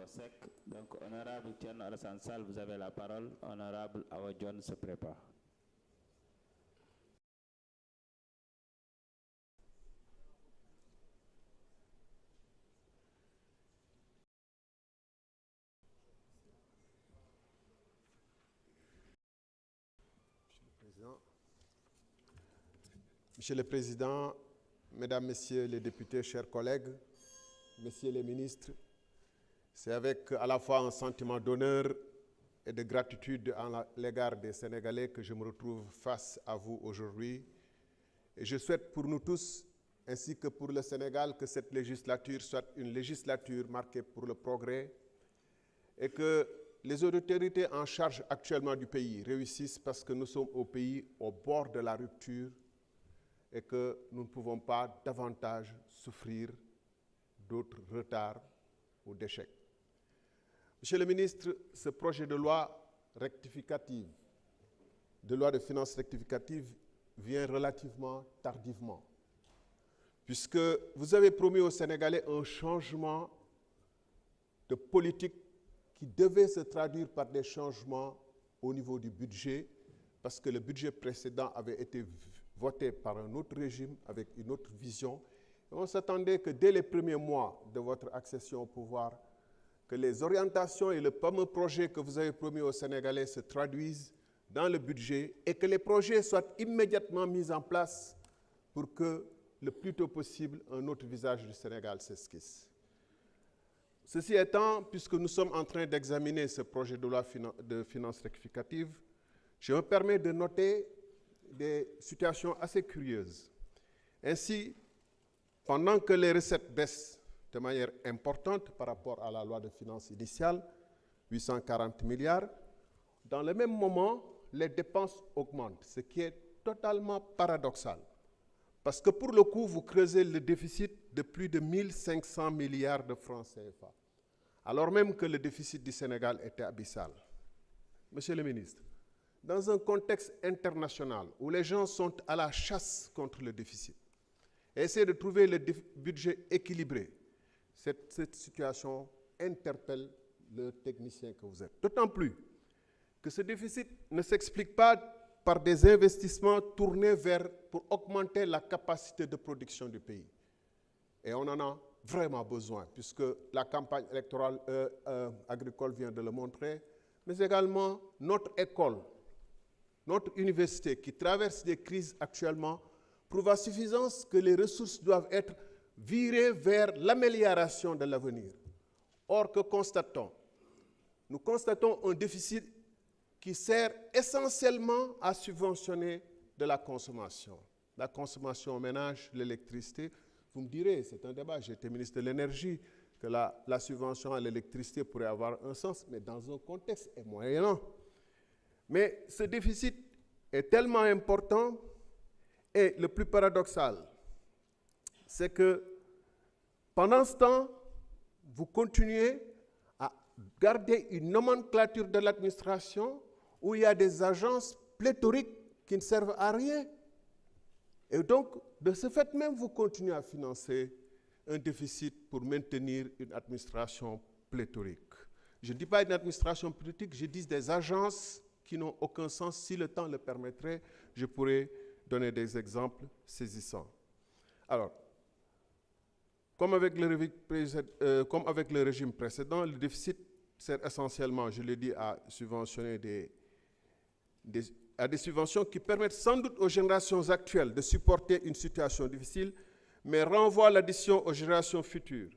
sec. Donc, honorable Thierno Alassane Sall, vous avez la parole. Honorable Awa Dione se prépare. Monsieur le Président, Mesdames, Messieurs les députés, chers collègues, Messieurs les ministres, c'est avec à la fois un sentiment d'honneur et de gratitude à l'égard des Sénégalais que je me retrouve face à vous aujourd'hui. Et je souhaite pour nous tous, ainsi que pour le Sénégal, que cette législature soit une législature marquée pour le progrès et que les autorités en charge actuellement du pays réussissent parce que nous sommes au pays au bord de la rupture et que nous ne pouvons pas davantage souffrir d'autres retards ou d'échecs. Monsieur le ministre, ce projet de loi rectificative, de loi de finances rectificative, vient relativement tardivement, puisque vous avez promis aux Sénégalais un changement de politique qui devait se traduire par des changements au niveau du budget, parce que le budget précédent avait été voté par un autre régime, avec une autre vision. Et on s'attendait que dès les premiers mois de votre accession au pouvoir, que les orientations et le fameux projet que vous avez promis aux Sénégalais se traduisent dans le budget et que les projets soient immédiatement mis en place pour que, le plus tôt possible, un autre visage du Sénégal s'esquisse. Ceci étant, puisque nous sommes en train d'examiner ce projet de loi de finances rectificative, je me permets de noter des situations assez curieuses. Ainsi, pendant que les recettes baissent de manière importante par rapport à la loi de finances initiale, 840 milliards, dans le même moment, les dépenses augmentent, ce qui est totalement paradoxal. Parce que pour le coup, vous creusez le déficit de plus de 1500 milliards de francs CFA, alors même que le déficit du Sénégal était abyssal. Monsieur le ministre, dans un contexte international où les gens sont à la chasse contre le déficit, et essayer de trouver le budget équilibré, cette situation interpelle le technicien que vous êtes. D'autant plus que ce déficit ne s'explique pas par des investissements tournés pour augmenter la capacité de production du pays. Et on en a vraiment besoin, puisque la campagne électorale agricole vient de le montrer, mais également notre école, notre université qui traverse des crises actuellement, prouve à suffisance que les ressources doivent être virées vers l'amélioration de l'avenir. Or, que constatons? Nous constatons un déficit qui sert essentiellement à subventionner de la consommation aux ménages, l'électricité. Vous me direz, c'est un débat, j'étais ministre de l'énergie, que la subvention à l'électricité pourrait avoir un sens, mais dans un contexte moyennant. Mais ce déficit est tellement important. Et le plus paradoxal, c'est que pendant ce temps, vous continuez à garder une nomenclature de l'administration où il y a des agences pléthoriques qui ne servent à rien. Et donc, de ce fait même, vous continuez à financer un déficit pour maintenir une administration pléthorique. Je ne dis pas une administration politique, je dis des agences qui n'ont aucun sens. Si le temps le permettrait, je pourrais donner des exemples saisissants. Alors, comme avec le régime précédent, le déficit sert essentiellement, je l'ai dit, à subventionner des subventions qui permettent sans doute aux générations actuelles de supporter une situation difficile, mais renvoient l'addition aux générations futures.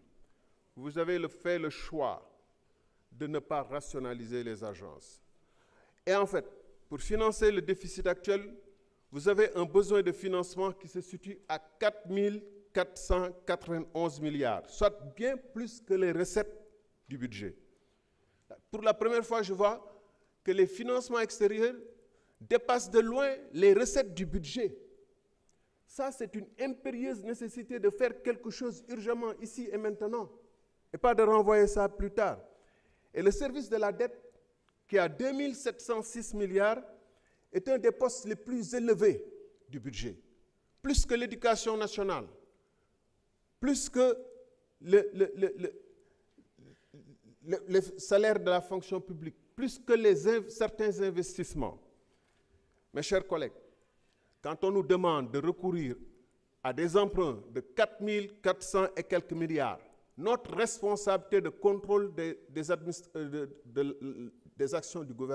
Vous avez fait le choix de ne pas rationaliser les agences. Et en fait, pour financer le déficit actuel, vous avez un besoin de financement qui se situe à 4 491 milliards, soit bien plus que les recettes du budget. Pour la première fois, je vois que les financements extérieurs dépassent de loin les recettes du budget. Ça, c'est une impérieuse nécessité de faire quelque chose urgemment ici et maintenant, et pas de renvoyer ça plus tard. Et le service de la dette, qui a 2 706 milliards, est un des postes les plus élevés du budget, plus que l'éducation nationale, plus que les salaires de la fonction publique, plus que certains investissements. Mes chers collègues, quand on nous demande de recourir à des emprunts de 4 400 et quelques milliards, notre responsabilité de contrôle des actions du gouvernement